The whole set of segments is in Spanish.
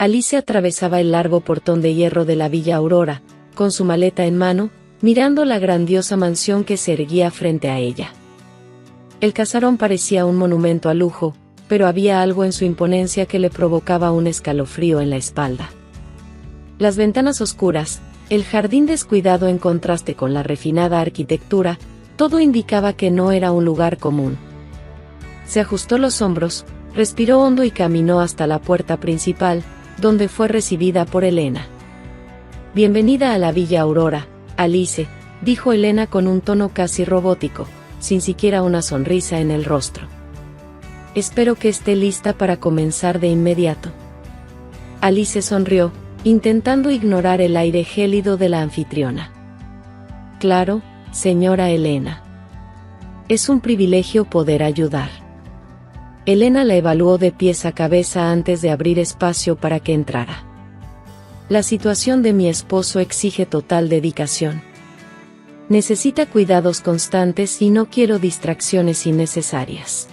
Alice atravesaba el largo portón de hierro de la Villa Aurora, con su maleta en mano, mirando la grandiosa mansión que se erguía frente a ella. El casarón parecía un monumento al lujo, pero había algo en su imponencia que le provocaba un escalofrío en la espalda. Las ventanas oscuras, el jardín descuidado en contraste con la refinada arquitectura, todo indicaba que no era un lugar común. Se ajustó los hombros, respiró hondo y caminó hasta la puerta principal, donde fue recibida por Elena. «Bienvenida a la Villa Aurora, Alice», dijo Elena con un tono casi robótico, sin siquiera una sonrisa en el rostro. «Espero que esté lista para comenzar de inmediato». Alice sonrió, intentando ignorar el aire gélido de la anfitriona. «Claro, señora Elena. Es un privilegio poder ayudar». Elena la evaluó de pies a cabeza antes de abrir espacio para que entrara. «La situación de mi esposo exige total dedicación. Necesita cuidados constantes y no quiero distracciones innecesarias».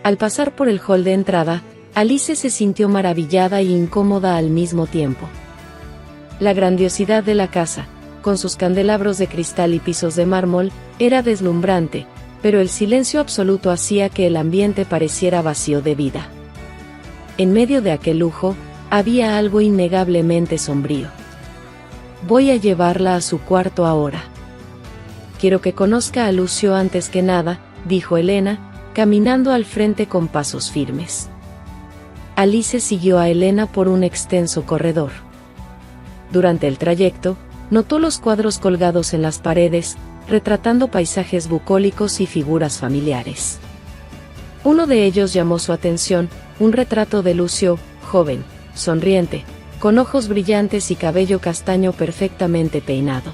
Al pasar por el hall de entrada, Alice se sintió maravillada e incómoda al mismo tiempo. La grandiosidad de la casa, con sus candelabros de cristal y pisos de mármol, era deslumbrante, pero el silencio absoluto hacía que el ambiente pareciera vacío de vida. En medio de aquel lujo, había algo innegablemente sombrío. «Voy a llevarla a su cuarto ahora. Quiero que conozca a Lucio antes que nada», dijo Elena, caminando al frente con pasos firmes. Alice siguió a Elena por un extenso corredor. Durante el trayecto, notó los cuadros colgados en las paredes, retratando paisajes bucólicos y figuras familiares. Uno de ellos llamó su atención, un retrato de Lucio, joven, sonriente, con ojos brillantes y cabello castaño perfectamente peinado.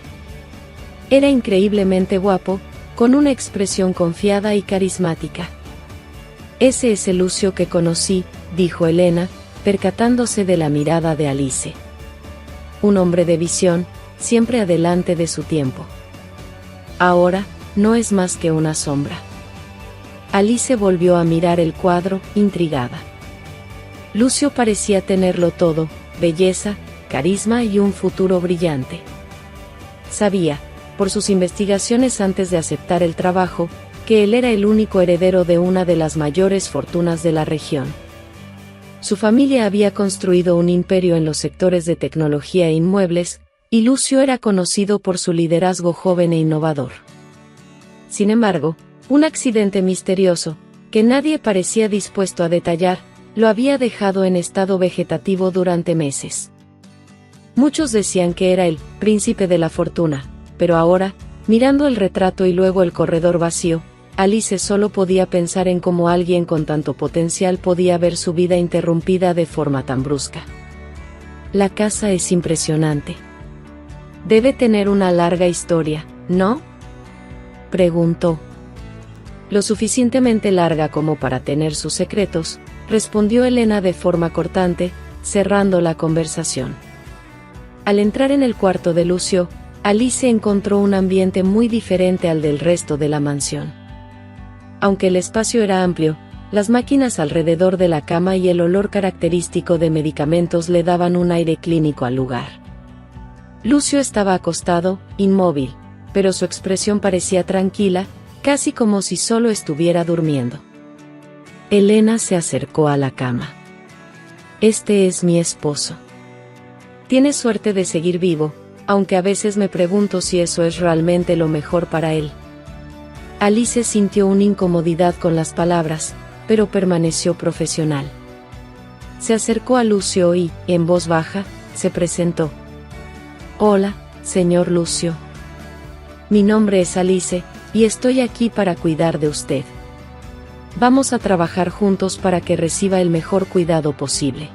Era increíblemente guapo, con una expresión confiada y carismática. «Ese es el Lucio que conocí», dijo Elena, percatándose de la mirada de Alice. Un hombre de visión, siempre adelante de su tiempo. Ahora, no es más que una sombra. Alice volvió a mirar el cuadro, intrigada. Lucio parecía tenerlo todo: belleza, carisma y un futuro brillante. Sabía, por sus investigaciones antes de aceptar el trabajo, que él era el único heredero de una de las mayores fortunas de la región. Su familia había construido un imperio en los sectores de tecnología e inmuebles, y Lucio era conocido por su liderazgo joven e innovador. Sin embargo, un accidente misterioso, que nadie parecía dispuesto a detallar, lo había dejado en estado vegetativo durante meses. Muchos decían que era el príncipe de la fortuna, pero ahora, mirando el retrato y luego el corredor vacío, Alice solo podía pensar en cómo alguien con tanto potencial podía ver su vida interrumpida de forma tan brusca. «La casa es impresionante. Debe tener una larga historia, ¿no?», preguntó. «Lo suficientemente larga como para tener sus secretos», respondió Elena de forma cortante, cerrando la conversación. Al entrar en el cuarto de Lucio, Alice encontró un ambiente muy diferente al del resto de la mansión. Aunque el espacio era amplio, las máquinas alrededor de la cama y el olor característico de medicamentos le daban un aire clínico al lugar. Lucio estaba acostado, inmóvil, pero su expresión parecía tranquila, casi como si solo estuviera durmiendo. Elena se acercó a la cama. «Este es mi esposo. Tiene suerte de seguir vivo, aunque a veces me pregunto si eso es realmente lo mejor para él». Alice sintió una incomodidad con las palabras, pero permaneció profesional. Se acercó a Lucio y, en voz baja, se presentó. «Hola, señor Lucio. Mi nombre es Alice, y estoy aquí para cuidar de usted. Vamos a trabajar juntos para que reciba el mejor cuidado posible».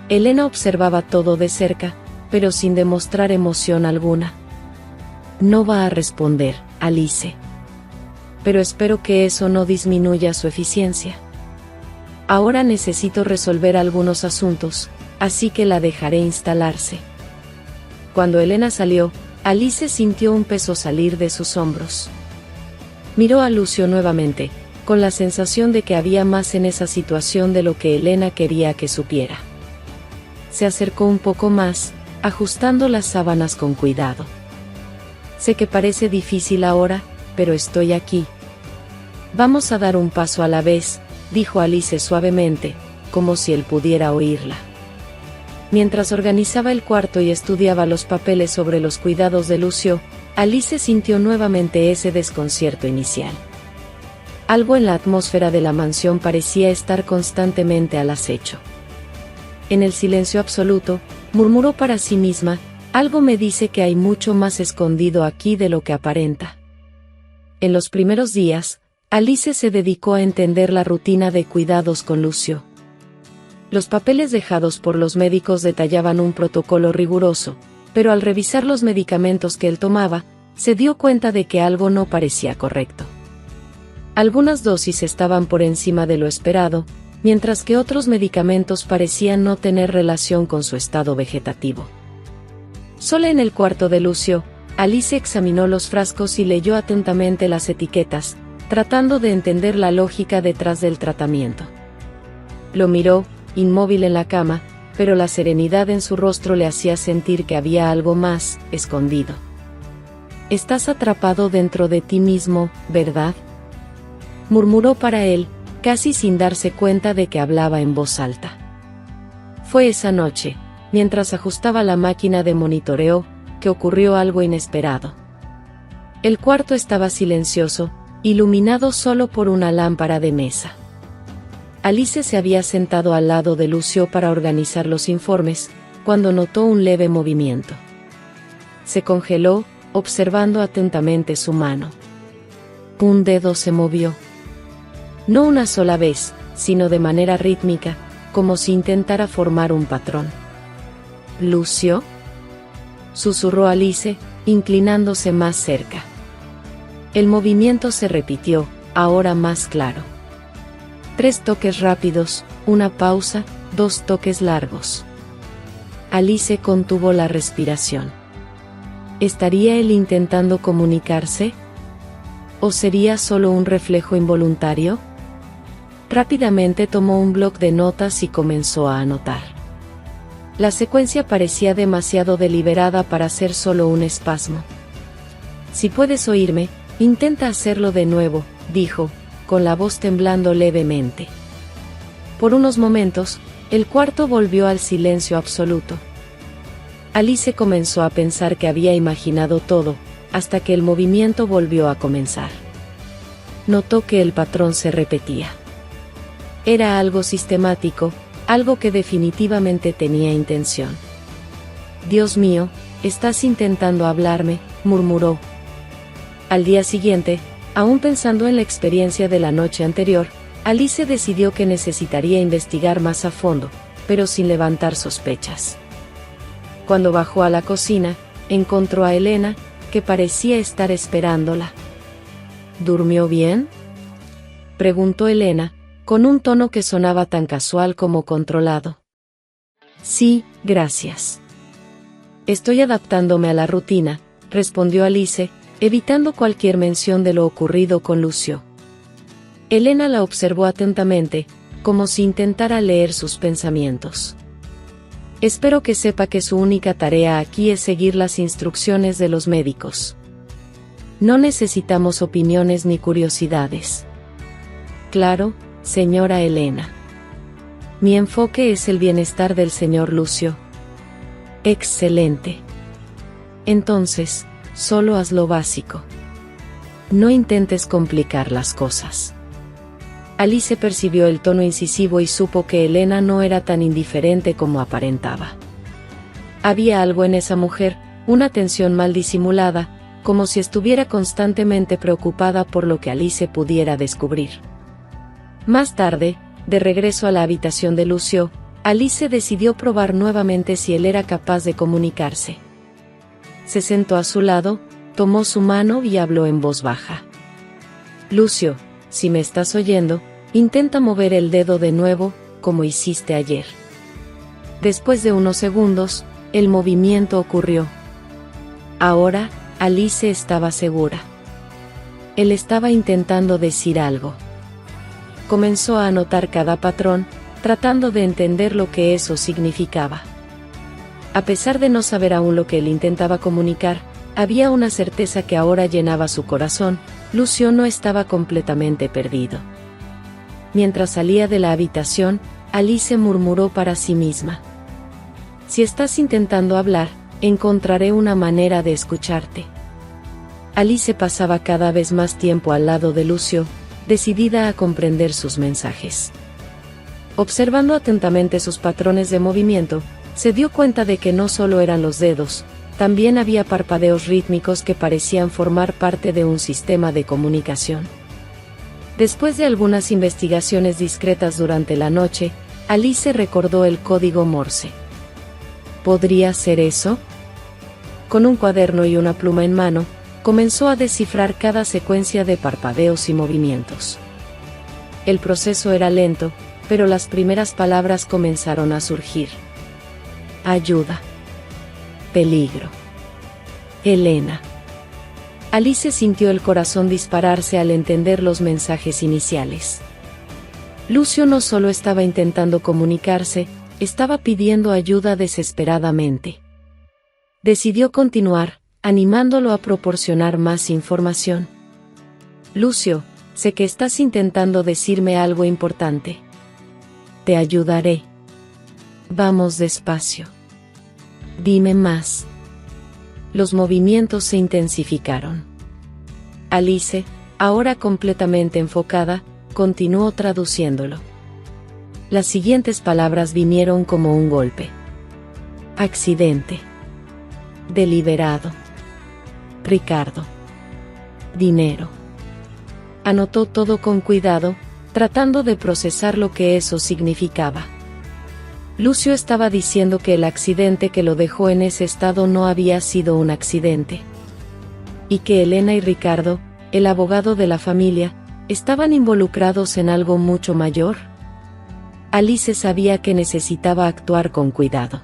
Elena observaba todo de cerca, pero sin demostrar emoción alguna. «No va a responder, Alice. Pero espero que eso no disminuya su eficiencia. Ahora necesito resolver algunos asuntos, así que la dejaré instalarse». Cuando Elena salió, Alice sintió un peso salir de sus hombros. Miró a Lucio nuevamente, con la sensación de que había más en esa situación de lo que Elena quería que supiera. se acercó un poco más, ajustando las sábanas con cuidado. Sé que parece difícil ahora, pero estoy aquí. Vamos a dar un paso a la vez, dijo Alice suavemente, como si él pudiera oírla. Mientras organizaba el cuarto y estudiaba los papeles sobre los cuidados de Lucio, Alice sintió nuevamente ese desconcierto inicial. Algo en la atmósfera de la mansión parecía estar constantemente al acecho. En el silencio absoluto, murmuró para sí misma, algo me dice que hay mucho más escondido aquí de lo que aparenta. En los primeros días, Alice se dedicó a entender la rutina de cuidados con Lucio. Los papeles dejados por los médicos detallaban un protocolo riguroso, pero al revisar los medicamentos que él tomaba, se dio cuenta de que algo no parecía correcto. Algunas dosis estaban por encima de lo esperado, mientras que otros medicamentos parecían no tener relación con su estado vegetativo. Sola en el cuarto de Lucio, Alice examinó los frascos y leyó atentamente las etiquetas, tratando de entender la lógica detrás del tratamiento. Lo miró, inmóvil en la cama, pero la serenidad en su rostro le hacía sentir que había algo más, escondido. «Estás atrapado dentro de ti mismo, ¿verdad?», murmuró para él, casi sin darse cuenta de que hablaba en voz alta. Fue esa noche, mientras ajustaba la máquina de monitoreo, que ocurrió algo inesperado. El cuarto estaba silencioso, iluminado solo por una lámpara de mesa. Alice se había sentado al lado de Lucio para organizar los informes, cuando notó un leve movimiento. Se congeló, observando atentamente su mano. Un dedo se movió. No una sola vez, sino de manera rítmica, como si intentara formar un patrón. «¿Lucio?», susurró Alice, inclinándose más cerca. El movimiento se repitió, ahora más claro. 3 toques rápidos, una pausa, 2 toques largos. Alice contuvo la respiración. ¿Estaría él intentando comunicarse? ¿O sería solo un reflejo involuntario? Rápidamente tomó un bloc de notas y comenzó a anotar. La secuencia parecía demasiado deliberada para ser solo un espasmo. «Si puedes oírme, intenta hacerlo de nuevo», dijo, con la voz temblando levemente. Por unos momentos, el cuarto volvió al silencio absoluto. Alice comenzó a pensar que había imaginado todo, hasta que el movimiento volvió a comenzar. Notó que el patrón se repetía. Era algo sistemático, algo que definitivamente tenía intención. «Dios mío, estás intentando hablarme», murmuró. Al día siguiente, aún pensando en la experiencia de la noche anterior, Alice decidió que necesitaría investigar más a fondo, pero sin levantar sospechas. Cuando bajó a la cocina, encontró a Elena, que parecía estar esperándola. «¿Durmió bien?», preguntó Elena, con un tono que sonaba tan casual como controlado. «Sí, gracias. Estoy adaptándome a la rutina», respondió Alice, evitando cualquier mención de lo ocurrido con Lucio. Elena la observó atentamente, como si intentara leer sus pensamientos. «Espero que sepa que su única tarea aquí es seguir las instrucciones de los médicos. No necesitamos opiniones ni curiosidades». «Claro, señora Elena. Mi enfoque es el bienestar del señor Lucio». «Excelente. Entonces, solo haz lo básico. No intentes complicar las cosas». Alice percibió el tono incisivo y supo que Elena no era tan indiferente como aparentaba. Había algo en esa mujer, una tensión mal disimulada, como si estuviera constantemente preocupada por lo que Alice pudiera descubrir. Más tarde, de regreso a la habitación de Lucio, Alice decidió probar nuevamente si él era capaz de comunicarse. Se sentó a su lado, tomó su mano y habló en voz baja. «Lucio, si me estás oyendo, intenta mover el dedo de nuevo, como hiciste ayer». Después de unos segundos, el movimiento ocurrió. Ahora, Alice estaba segura. Él estaba intentando decir algo. Comenzó a anotar cada patrón, tratando de entender lo que eso significaba. A pesar de no saber aún lo que él intentaba comunicar, había una certeza que ahora llenaba su corazón: Lucio no estaba completamente perdido. Mientras salía de la habitación, Alice murmuró para sí misma: si estás intentando hablar, encontraré una manera de escucharte. Alice pasaba cada vez más tiempo al lado de Lucio, decidida a comprender sus mensajes. Observando atentamente sus patrones de movimiento, se dio cuenta de que no solo eran los dedos, también había parpadeos rítmicos que parecían formar parte de un sistema de comunicación. Después de algunas investigaciones discretas durante la noche, Alice recordó el código Morse. ¿Podría ser eso? Con un cuaderno y una pluma en mano, comenzó a descifrar cada secuencia de parpadeos y movimientos. El proceso era lento, pero las primeras palabras comenzaron a surgir. Ayuda. Peligro. Elena. Alice sintió el corazón dispararse al entender los mensajes iniciales. Lucio no solo estaba intentando comunicarse, estaba pidiendo ayuda desesperadamente. Decidió continuar, animándolo a proporcionar más información. Lucio, sé que estás intentando decirme algo importante. Te ayudaré. Vamos despacio. Dime más. Los movimientos se intensificaron. Alice, ahora completamente enfocada, continuó traduciéndolo. Las siguientes palabras vinieron como un golpe. Accidente. Deliberado. Ricardo. Dinero. Anotó todo con cuidado, tratando de procesar lo que eso significaba. Lucio estaba diciendo que el accidente que lo dejó en ese estado no había sido un accidente. Y que Elena y Ricardo, el abogado de la familia, estaban involucrados en algo mucho mayor. Alice sabía que necesitaba actuar con cuidado.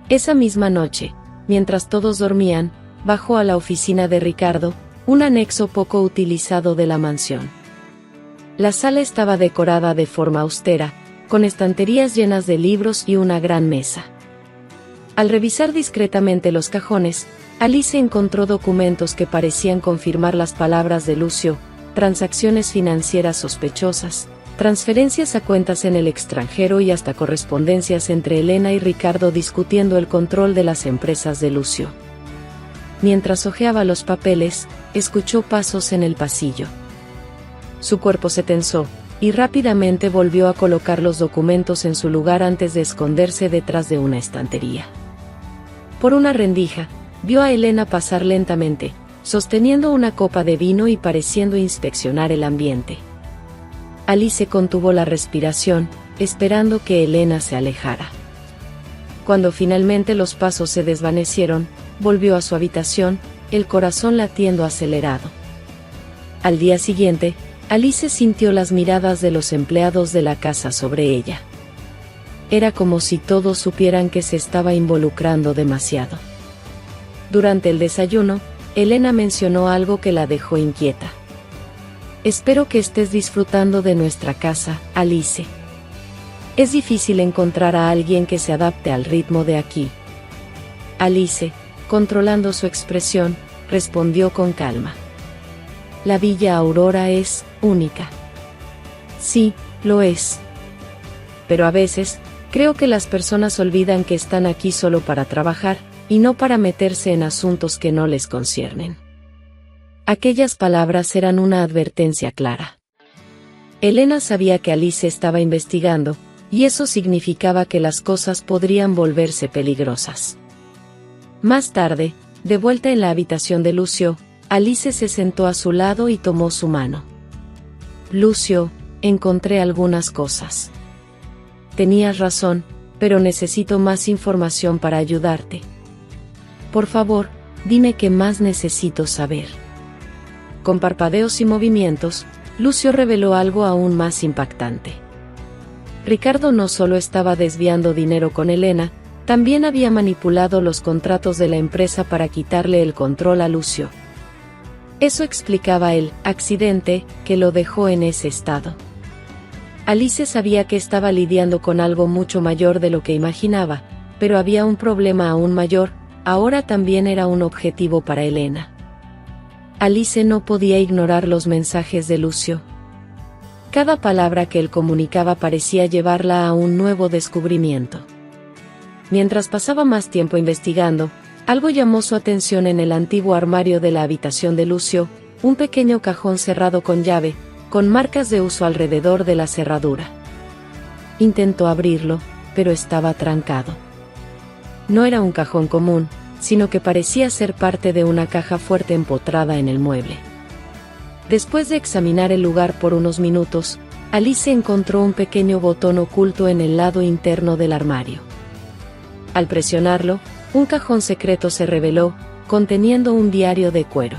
Esa misma noche, mientras todos dormían, bajó a la oficina de Ricardo, un anexo poco utilizado de la mansión. La sala estaba decorada de forma austera, con estanterías llenas de libros y una gran mesa. Al revisar discretamente los cajones, Alice encontró documentos que parecían confirmar las palabras de Lucio: transacciones financieras sospechosas, transferencias a cuentas en el extranjero y hasta correspondencias entre Elena y Ricardo discutiendo el control de las empresas de Lucio. Mientras hojeaba los papeles, escuchó pasos en el pasillo. Su cuerpo se tensó, y rápidamente volvió a colocar los documentos en su lugar antes de esconderse detrás de una estantería. Por una rendija, vio a Elena pasar lentamente, sosteniendo una copa de vino y pareciendo inspeccionar el ambiente. Alice contuvo la respiración, esperando que Elena se alejara. Cuando finalmente los pasos se desvanecieron, volvió a su habitación, el corazón latiendo acelerado. Al día siguiente, Alice sintió las miradas de los empleados de la casa sobre ella. Era como si todos supieran que se estaba involucrando demasiado. Durante el desayuno, Elena mencionó algo que la dejó inquieta. Espero que estés disfrutando de nuestra casa, Alice. Es difícil encontrar a alguien que se adapte al ritmo de aquí. Alice, controlando su expresión, respondió con calma. La Villa Aurora es única. Sí, lo es. Pero a veces, creo que las personas olvidan que están aquí solo para trabajar, y no para meterse en asuntos que no les conciernen. Aquellas palabras eran una advertencia clara. Elena sabía que Alice estaba investigando, y eso significaba que las cosas podrían volverse peligrosas. Más tarde, de vuelta en la habitación de Lucio, Alice se sentó a su lado y tomó su mano. Lucio, encontré algunas cosas. Tenías razón, pero necesito más información para ayudarte. Por favor, dime qué más necesito saber. Con parpadeos y movimientos, Lucio reveló algo aún más impactante. Ricardo no solo estaba desviando dinero con Elena, también había manipulado los contratos de la empresa para quitarle el control a Lucio. Eso explicaba el accidente que lo dejó en ese estado. Alice sabía que estaba lidiando con algo mucho mayor de lo que imaginaba, pero había un problema aún mayor, ahora también era un objetivo para Elena. Alice no podía ignorar los mensajes de Lucio. Cada palabra que él comunicaba parecía llevarla a un nuevo descubrimiento. Mientras pasaba más tiempo investigando, algo llamó su atención en el antiguo armario de la habitación de Lucio, un pequeño cajón cerrado con llave, con marcas de uso alrededor de la cerradura. Intentó abrirlo, pero estaba trancado. No era un cajón común, sino que parecía ser parte de una caja fuerte empotrada en el mueble. Después de examinar el lugar por unos minutos, Alice encontró un pequeño botón oculto en el lado interno del armario. Al presionarlo, un cajón secreto se reveló, conteniendo un diario de cuero.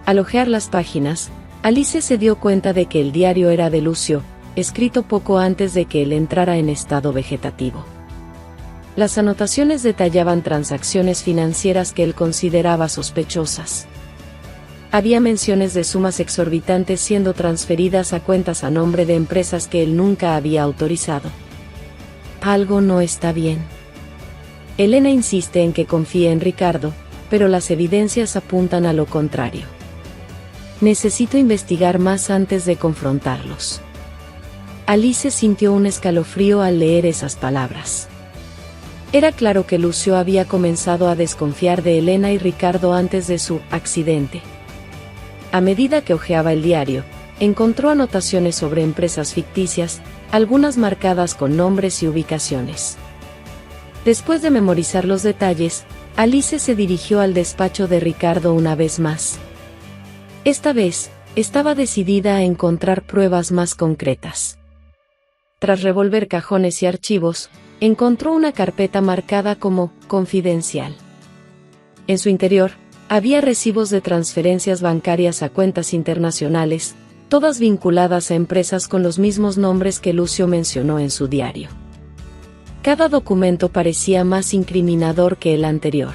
Al hojear las páginas, Alice se dio cuenta de que el diario era de Lucio, escrito poco antes de que él entrara en estado vegetativo. Las anotaciones detallaban transacciones financieras que él consideraba sospechosas. Había menciones de sumas exorbitantes siendo transferidas a cuentas a nombre de empresas que él nunca había autorizado. Algo no está bien. Elena insiste en que confíe en Ricardo, pero las evidencias apuntan a lo contrario. Necesito investigar más antes de confrontarlos. Alice sintió un escalofrío al leer esas palabras. Era claro que Lucio había comenzado a desconfiar de Elena y Ricardo antes de su accidente. A medida que hojeaba el diario, encontró anotaciones sobre empresas ficticias, algunas marcadas con nombres y ubicaciones. Después de memorizar los detalles, Alice se dirigió al despacho de Ricardo una vez más. Esta vez, estaba decidida a encontrar pruebas más concretas. Tras revolver cajones y archivos, encontró una carpeta marcada como «Confidencial». En su interior, había recibos de transferencias bancarias a cuentas internacionales, todas vinculadas a empresas con los mismos nombres que Lucio mencionó en su diario. Cada documento parecía más incriminador que el anterior.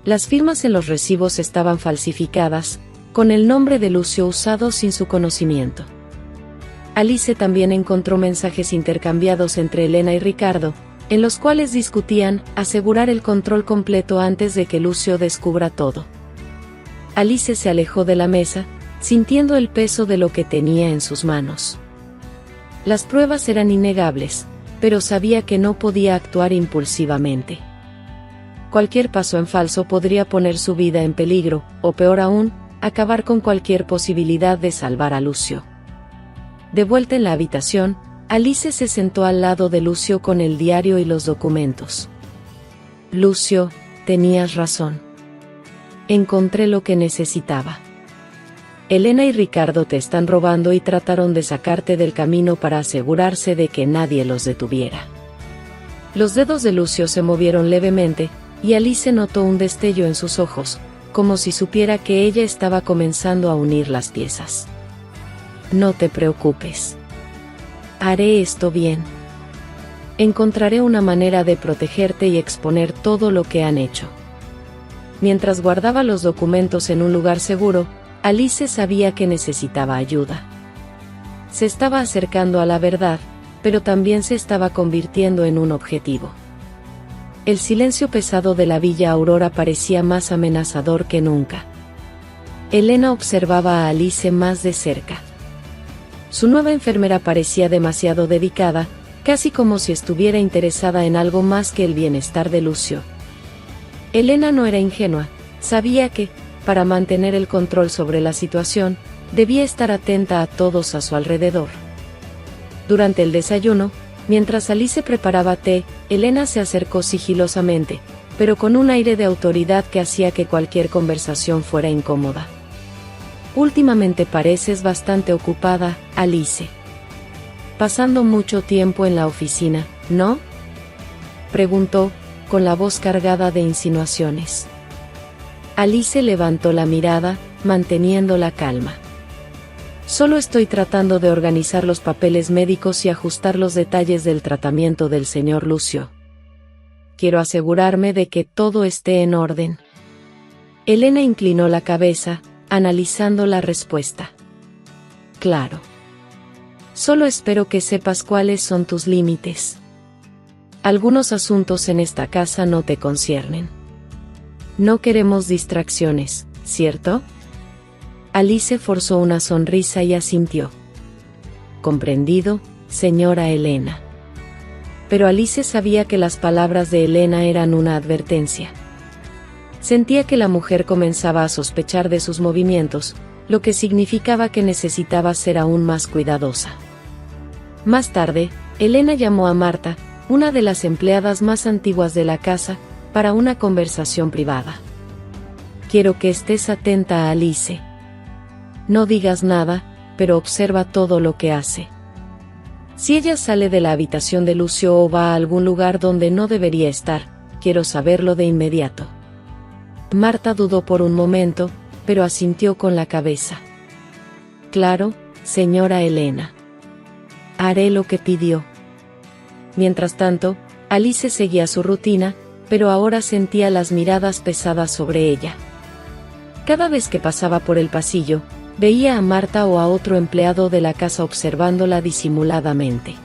Las firmas en los recibos estaban falsificadas, con el nombre de Lucio usado sin su conocimiento. Alice también encontró mensajes intercambiados entre Elena y Ricardo, en los cuales discutían asegurar el control completo antes de que Lucio descubra todo. Alice se alejó de la mesa, sintiendo el peso de lo que tenía en sus manos. Las pruebas eran innegables, pero sabía que no podía actuar impulsivamente. Cualquier paso en falso podría poner su vida en peligro, o peor aún, acabar con cualquier posibilidad de salvar a Lucio. De vuelta en la habitación, Alice se sentó al lado de Lucio con el diario y los documentos. Lucio, tenías razón. Encontré lo que necesitaba. Elena y Ricardo te están robando y trataron de sacarte del camino para asegurarse de que nadie los detuviera. Los dedos de Lucio se movieron levemente, y Alice notó un destello en sus ojos, como si supiera que ella estaba comenzando a unir las piezas. No te preocupes. Haré esto bien. Encontraré una manera de protegerte y exponer todo lo que han hecho. Mientras guardaba los documentos en un lugar seguro, Alice sabía que necesitaba ayuda. Se estaba acercando a la verdad, pero también se estaba convirtiendo en un objetivo. El silencio pesado de la Villa Aurora parecía más amenazador que nunca. Elena observaba a Alice más de cerca. Su nueva enfermera parecía demasiado dedicada, casi como si estuviera interesada en algo más que el bienestar de Lucio. Elena no era ingenua, sabía que, para mantener el control sobre la situación, debía estar atenta a todos a su alrededor. Durante el desayuno, mientras Alice preparaba té, Elena se acercó sigilosamente, pero con un aire de autoridad que hacía que cualquier conversación fuera incómoda. Últimamente pareces bastante ocupada, Alice. Pasando mucho tiempo en la oficina, ¿no? Preguntó, con la voz cargada de insinuaciones. Alice levantó la mirada, manteniendo la calma. Solo estoy tratando de organizar los papeles médicos y ajustar los detalles del tratamiento del señor Lucio. Quiero asegurarme de que todo esté en orden. Elena inclinó la cabeza, analizando la respuesta. Claro. Solo espero que sepas cuáles son tus límites. Algunos asuntos en esta casa no te conciernen. No queremos distracciones, ¿cierto? Alice forzó una sonrisa y asintió. Comprendido, señora Elena. Pero Alice sabía que las palabras de Elena eran una advertencia. Sentía que la mujer comenzaba a sospechar de sus movimientos, lo que significaba que necesitaba ser aún más cuidadosa. Más tarde, Elena llamó a Marta, una de las empleadas más antiguas de la casa, para una conversación privada. Quiero que estés atenta a Alice. No digas nada, pero observa todo lo que hace. Si ella sale de la habitación de Lucio o va a algún lugar donde no debería estar, quiero saberlo de inmediato. Marta dudó por un momento, pero asintió con la cabeza. Claro, señora Elena. Haré lo que pidió. Mientras tanto, Alice seguía su rutina, pero ahora sentía las miradas pesadas sobre ella. Cada vez que pasaba por el pasillo, veía a Marta o a otro empleado de la casa observándola disimuladamente.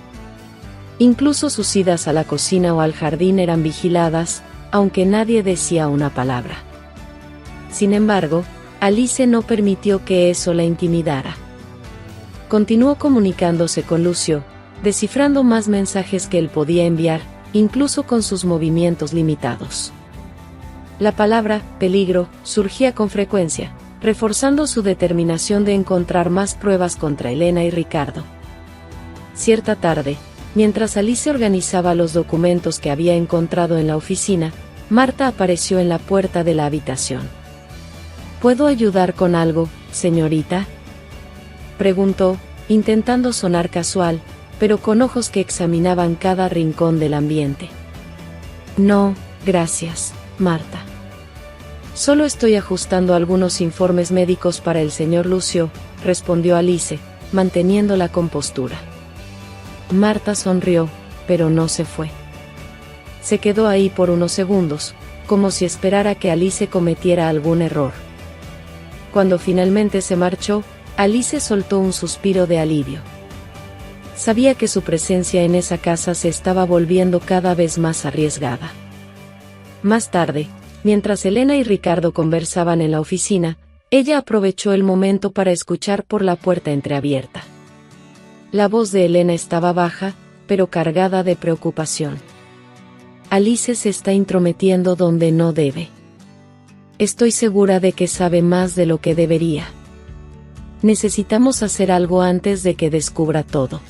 Incluso sus idas a la cocina o al jardín eran vigiladas, aunque nadie decía una palabra. Sin embargo, Alice no permitió que eso la intimidara. Continuó comunicándose con Lucio, descifrando más mensajes que él podía enviar, incluso con sus movimientos limitados. La palabra peligro surgía con frecuencia, reforzando su determinación de encontrar más pruebas contra Elena y Ricardo. Cierta tarde, mientras Alice organizaba los documentos que había encontrado en la oficina, Marta apareció en la puerta de la habitación. ¿Puedo ayudar con algo, señorita?, preguntó, intentando sonar casual, pero con ojos que examinaban cada rincón del ambiente. No, gracias, Marta. Solo estoy ajustando algunos informes médicos para el señor Lucio, respondió Alice, manteniendo la compostura. Marta sonrió, pero no se fue. Se quedó ahí por unos segundos, como si esperara que Alice cometiera algún error. Cuando finalmente se marchó, Alice soltó un suspiro de alivio. Sabía que su presencia en esa casa se estaba volviendo cada vez más arriesgada. Más tarde, mientras Elena y Ricardo conversaban en la oficina, ella aprovechó el momento para escuchar por la puerta entreabierta. La voz de Elena estaba baja, pero cargada de preocupación. Alice se está intrometiendo donde no debe. Estoy segura de que sabe más de lo que debería. Necesitamos hacer algo antes de que descubra todo.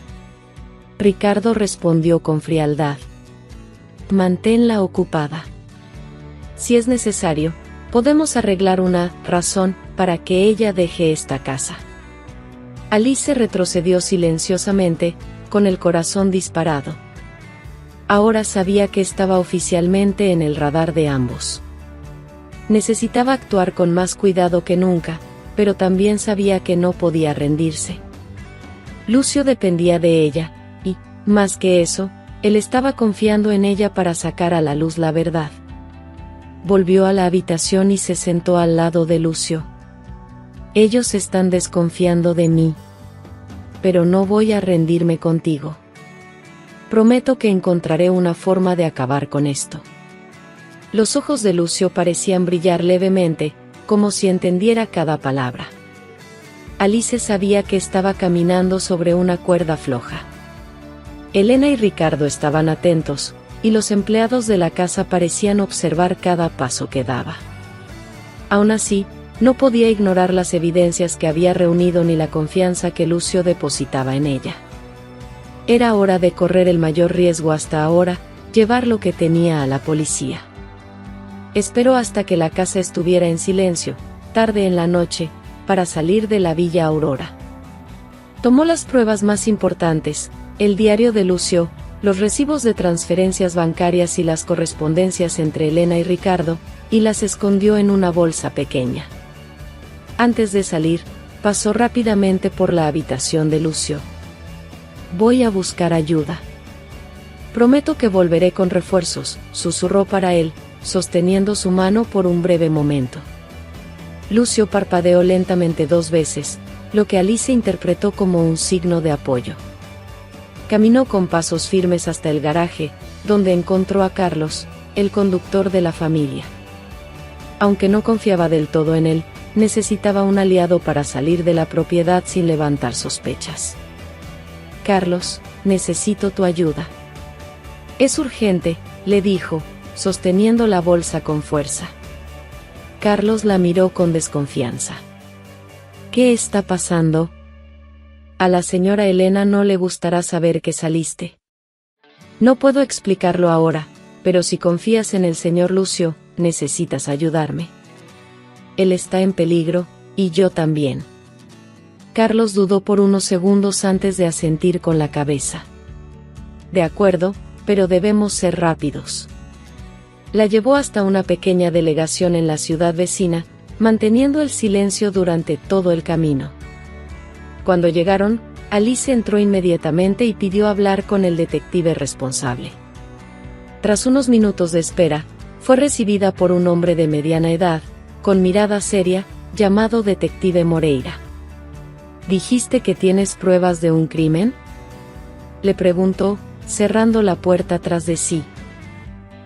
Ricardo respondió con frialdad. Manténla ocupada. Si es necesario, podemos arreglar una razón para que ella deje esta casa. Alice retrocedió silenciosamente, con el corazón disparado. Ahora sabía que estaba oficialmente en el radar de ambos. Necesitaba actuar con más cuidado que nunca, pero también sabía que no podía rendirse. Lucio dependía de ella, y, más que eso, él estaba confiando en ella para sacar a la luz la verdad. Volvió a la habitación y se sentó al lado de Lucio. Ellos están desconfiando de mí. Pero no voy a rendirme contigo. Prometo que encontraré una forma de acabar con esto. Los ojos de Lucio parecían brillar levemente, como si entendiera cada palabra. Alice sabía que estaba caminando sobre una cuerda floja. Elena y Ricardo estaban atentos, y los empleados de la casa parecían observar cada paso que daba. Aún así, no podía ignorar las evidencias que había reunido ni la confianza que Lucio depositaba en ella. Era hora de correr el mayor riesgo hasta ahora, llevar lo que tenía a la policía. Esperó hasta que la casa estuviera en silencio, tarde en la noche, para salir de la Villa Aurora. Tomó las pruebas más importantes, el diario de Lucio, los recibos de transferencias bancarias y las correspondencias entre Elena y Ricardo, y las escondió en una bolsa pequeña. Antes de salir, pasó rápidamente por la habitación de Lucio. Voy a buscar ayuda. Prometo que volveré con refuerzos, susurró para él, sosteniendo su mano por un breve momento. Lucio parpadeó lentamente 2 veces, lo que Alice interpretó como un signo de apoyo. Caminó con pasos firmes hasta el garaje, donde encontró a Carlos, el conductor de la familia. Aunque no confiaba del todo en él, necesitaba un aliado para salir de la propiedad sin levantar sospechas. «Carlos, necesito tu ayuda». «Es urgente», le dijo, sosteniendo la bolsa con fuerza. Carlos la miró con desconfianza. «¿Qué está pasando?» «A la señora Elena no le gustará saber que saliste». «No puedo explicarlo ahora, pero si confías en el señor Lucio, necesitas ayudarme. Él está en peligro, y yo también». Carlos dudó por unos segundos antes de asentir con la cabeza. «De acuerdo, pero debemos ser rápidos». La llevó hasta una pequeña delegación en la ciudad vecina, manteniendo el silencio durante todo el camino. Cuando llegaron, Alice entró inmediatamente y pidió hablar con el detective responsable. Tras unos minutos de espera, fue recibida por un hombre de mediana edad, con mirada seria, llamado Detective Moreira. «¿Dijiste que tienes pruebas de un crimen?», le preguntó, cerrando la puerta tras de sí.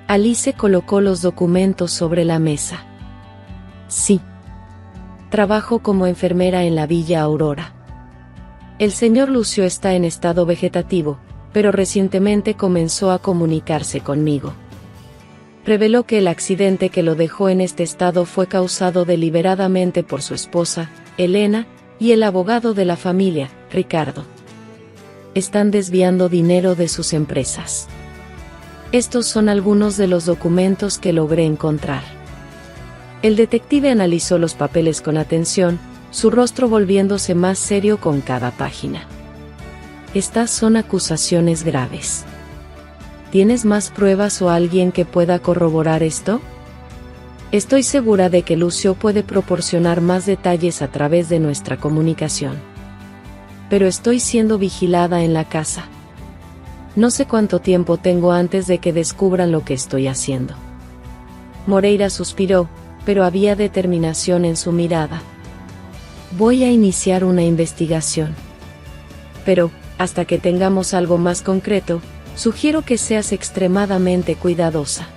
Alice colocó los documentos sobre la mesa. «Sí. Trabajo como enfermera en la Villa Aurora. El señor Lucio está en estado vegetativo, pero recientemente comenzó a comunicarse conmigo. Reveló que el accidente que lo dejó en este estado fue causado deliberadamente por su esposa, Elena, y el abogado de la familia, Ricardo. Están desviando dinero de sus empresas. Estos son algunos de los documentos que logré encontrar». El detective analizó los papeles con atención, su rostro volviéndose más serio con cada página. «Estas son acusaciones graves. ¿Tienes más pruebas o alguien que pueda corroborar esto?». «Estoy segura de que Lucio puede proporcionar más detalles a través de nuestra comunicación. Pero estoy siendo vigilada en la casa. No sé cuánto tiempo tengo antes de que descubran lo que estoy haciendo». Moreira suspiró, pero había determinación en su mirada. «Voy a iniciar una investigación. Pero, hasta que tengamos algo más concreto, sugiero que seas extremadamente cuidadosa.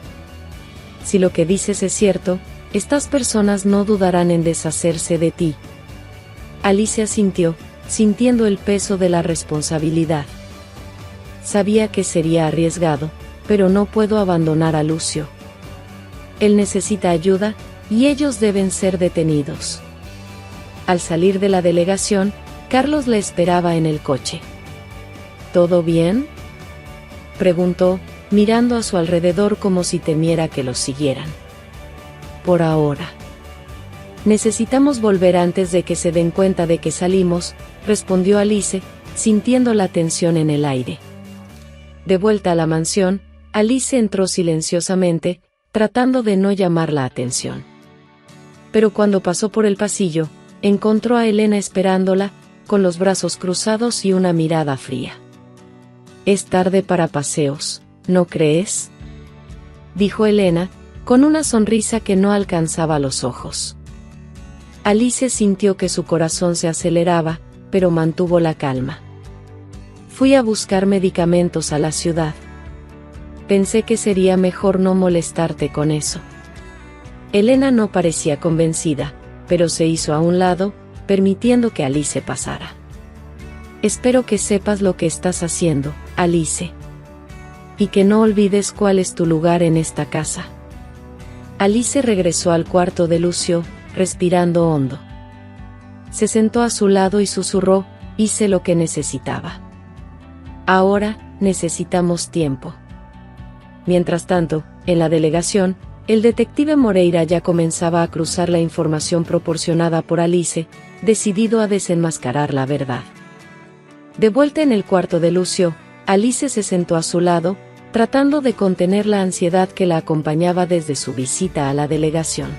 Si lo que dices es cierto, estas personas no dudarán en deshacerse de ti». Alice asintió, sintiendo el peso de la responsabilidad. Sabía que sería arriesgado, pero no puedo abandonar a Lucio. Él necesita ayuda, y ellos deben ser detenidos. Al salir de la delegación, Carlos la esperaba en el coche. «¿Todo bien?», preguntó, mirando a su alrededor como si temiera que los siguieran. «Por ahora. Necesitamos volver antes de que se den cuenta de que salimos», respondió Alice, sintiendo la tensión en el aire. De vuelta a la mansión, Alice entró silenciosamente, tratando de no llamar la atención. Pero cuando pasó por el pasillo, encontró a Elena esperándola, con los brazos cruzados y una mirada fría. «Es tarde para paseos, ¿no crees?», dijo Elena, con una sonrisa que no alcanzaba los ojos. Alice sintió que su corazón se aceleraba, pero mantuvo la calma. «Fui a buscar medicamentos a la ciudad. Pensé que sería mejor no molestarte con eso». Elena no parecía convencida, pero se hizo a un lado, permitiendo que Alice pasara. «Espero que sepas lo que estás haciendo, Alice. Y que no olvides cuál es tu lugar en esta casa». Alice regresó al cuarto de Lucio, respirando hondo. Se sentó a su lado y susurró: «Hice lo que necesitaba. Ahora, necesitamos tiempo». Mientras tanto, en la delegación, el detective Moreira ya comenzaba a cruzar la información proporcionada por Alice, decidido a desenmascarar la verdad. De vuelta en el cuarto de Lucio, Alice se sentó a su lado, tratando de contener la ansiedad que la acompañaba desde su visita a la delegación.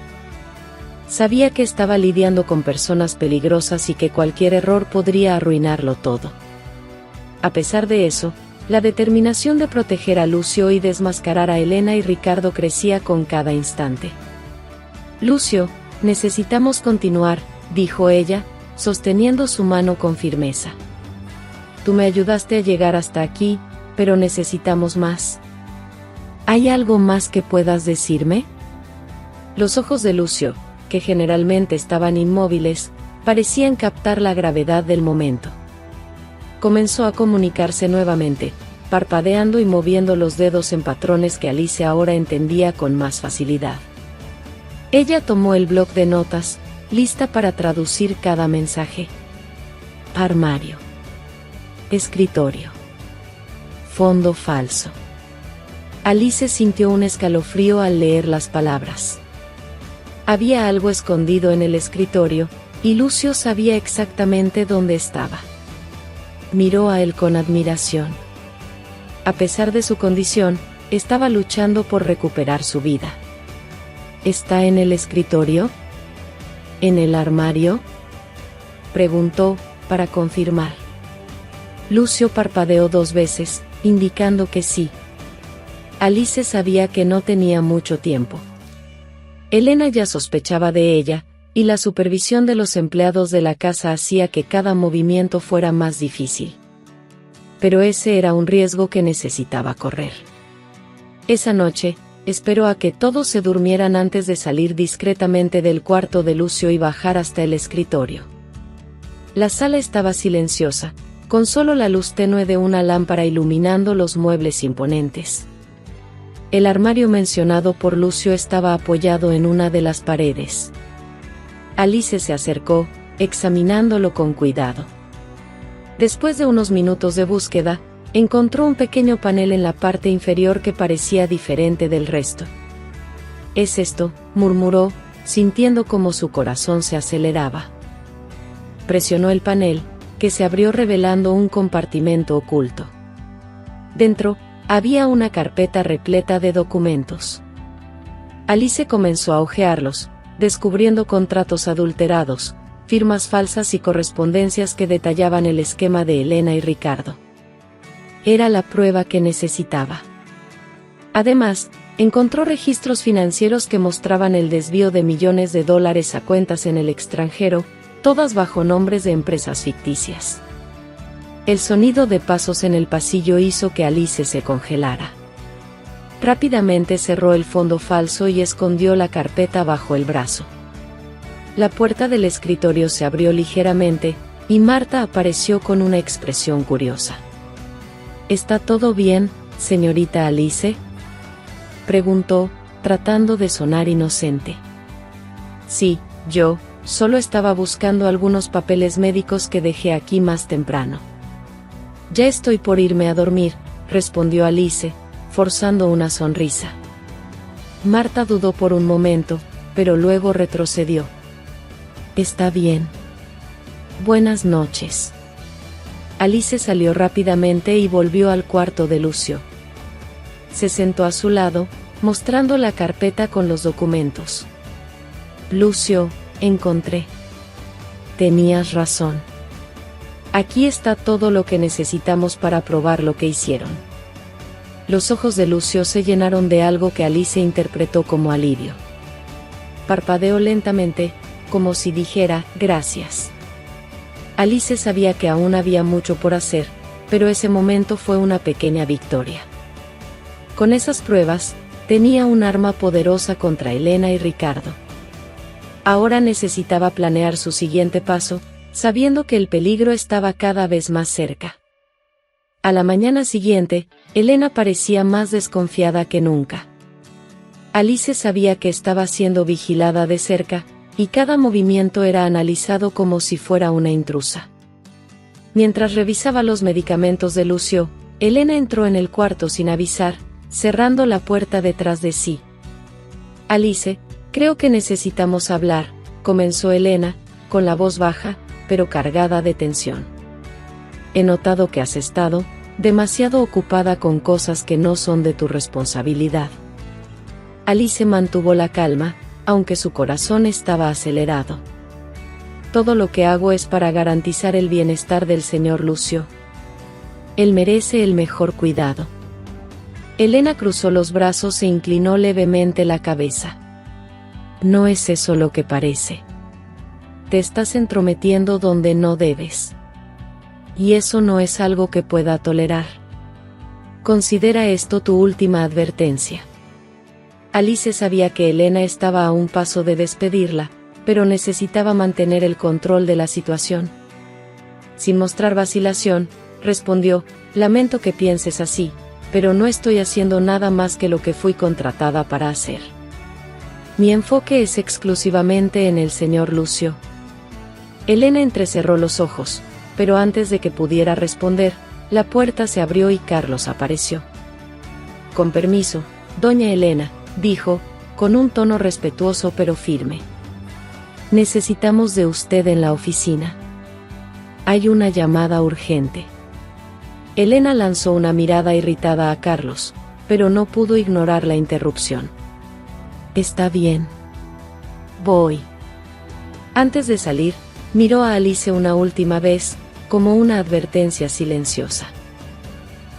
Sabía que estaba lidiando con personas peligrosas y que cualquier error podría arruinarlo todo. A pesar de eso, la determinación de proteger a Lucio y desmascarar a Elena y Ricardo crecía con cada instante. «Lucio, necesitamos continuar», dijo ella, sosteniendo su mano con firmeza. «Tú me ayudaste a llegar hasta aquí, pero necesitamos más». ¿Hay algo más que puedas decirme? Los ojos de Lucio, que generalmente estaban inmóviles, parecían captar la gravedad del momento. Comenzó a comunicarse nuevamente, parpadeando y moviendo los dedos en patrones que Alice ahora entendía con más facilidad. Ella tomó el bloc de notas, lista para traducir cada mensaje. Armario. Escritorio. Fondo falso. Alice sintió un escalofrío al leer las palabras. Había algo escondido en el escritorio, y Lucio sabía exactamente dónde estaba. Miró a él con admiración. A pesar de su condición, estaba luchando por recuperar su vida. ¿Está en el escritorio? ¿En el armario?, preguntó, para confirmar. Lucio parpadeó 2 veces, indicando que sí. Alice sabía que no tenía mucho tiempo. Elena ya sospechaba de ella, y la supervisión de los empleados de la casa hacía que cada movimiento fuera más difícil. Pero ese era un riesgo que necesitaba correr. Esa noche, esperó a que todos se durmieran antes de salir discretamente del cuarto de Lucio y bajar hasta el escritorio. La sala estaba silenciosa, con solo la luz tenue de una lámpara iluminando los muebles imponentes. El armario mencionado por Lucio estaba apoyado en una de las paredes. Alice se acercó, examinándolo con cuidado. Después de unos minutos de búsqueda, encontró un pequeño panel en la parte inferior que parecía diferente del resto. «¿Es esto?», murmuró, sintiendo como su corazón se aceleraba. Presionó el panel, que se abrió revelando un compartimento oculto. Dentro, había una carpeta repleta de documentos. Alice comenzó a hojearlos, descubriendo contratos adulterados, firmas falsas y correspondencias que detallaban el esquema de Elena y Ricardo. Era la prueba que necesitaba. Además, encontró registros financieros que mostraban el desvío de millones de dólares a cuentas en el extranjero, todas bajo nombres de empresas ficticias. El sonido de pasos en el pasillo hizo que Alice se congelara. Rápidamente cerró el fondo falso y escondió la carpeta bajo el brazo. La puerta del escritorio se abrió ligeramente, y Marta apareció con una expresión curiosa. ¿Está todo bien, señorita Alice?, preguntó, tratando de sonar inocente. Sí, yo solo estaba buscando algunos papeles médicos que dejé aquí más temprano. Ya estoy por irme a dormir, respondió Alice, forzando una sonrisa. Marta dudó por un momento, pero luego retrocedió. Está bien. Buenas noches. Alice salió rápidamente y volvió al cuarto de Lucio. Se sentó a su lado, mostrando la carpeta con los documentos. Lucio, encontré. Tenías razón. Aquí está todo lo que necesitamos para probar lo que hicieron. Los ojos de Lucio se llenaron de algo que Alice interpretó como alivio. Parpadeó lentamente, como si dijera, gracias. Alice sabía que aún había mucho por hacer, pero ese momento fue una pequeña victoria. Con esas pruebas, tenía un arma poderosa contra Elena y Ricardo. Ahora necesitaba planear su siguiente paso, sabiendo que el peligro estaba cada vez más cerca. A la mañana siguiente, Elena parecía más desconfiada que nunca. Alice sabía que estaba siendo vigilada de cerca, y cada movimiento era analizado como si fuera una intrusa. Mientras revisaba los medicamentos de Lucio, Elena entró en el cuarto sin avisar, cerrando la puerta detrás de sí. Alice, creo que necesitamos hablar, comenzó Elena, con la voz baja, pero cargada de tensión. He notado que has estado demasiado ocupada con cosas que no son de tu responsabilidad. Alice mantuvo la calma, aunque su corazón estaba acelerado. Todo lo que hago es para garantizar el bienestar del señor Lucio. Él merece el mejor cuidado. Elena cruzó los brazos e inclinó levemente la cabeza. No es eso lo que parece. Te estás entrometiendo donde no debes. Y eso no es algo que pueda tolerar. Considera esto tu última advertencia. Alice sabía que Elena estaba a un paso de despedirla, pero necesitaba mantener el control de la situación. Sin mostrar vacilación, respondió: lamento que pienses así, pero no estoy haciendo nada más que lo que fui contratada para hacer. Mi enfoque es exclusivamente en el señor Lucio. Elena entrecerró los ojos, pero antes de que pudiera responder, la puerta se abrió y Carlos apareció. Con permiso, doña Elena, dijo, con un tono respetuoso pero firme. Necesitamos de usted en la oficina. Hay una llamada urgente. Elena lanzó una mirada irritada a Carlos, pero no pudo ignorar la interrupción. Está bien. Voy. Antes de salir, miró a Alice una última vez, como una advertencia silenciosa.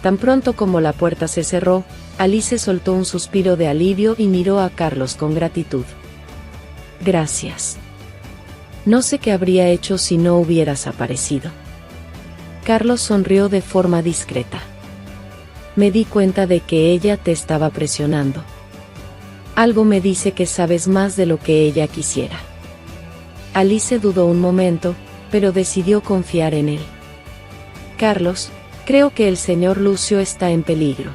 Tan pronto como la puerta se cerró, Alice soltó un suspiro de alivio y miró a Carlos con gratitud. Gracias. No sé qué habría hecho si no hubieras aparecido. Carlos sonrió de forma discreta. Me di cuenta de que ella te estaba presionando. Algo me dice que sabes más de lo que ella quisiera. Alice dudó un momento, pero decidió confiar en él. Carlos, creo que el señor Lucio está en peligro.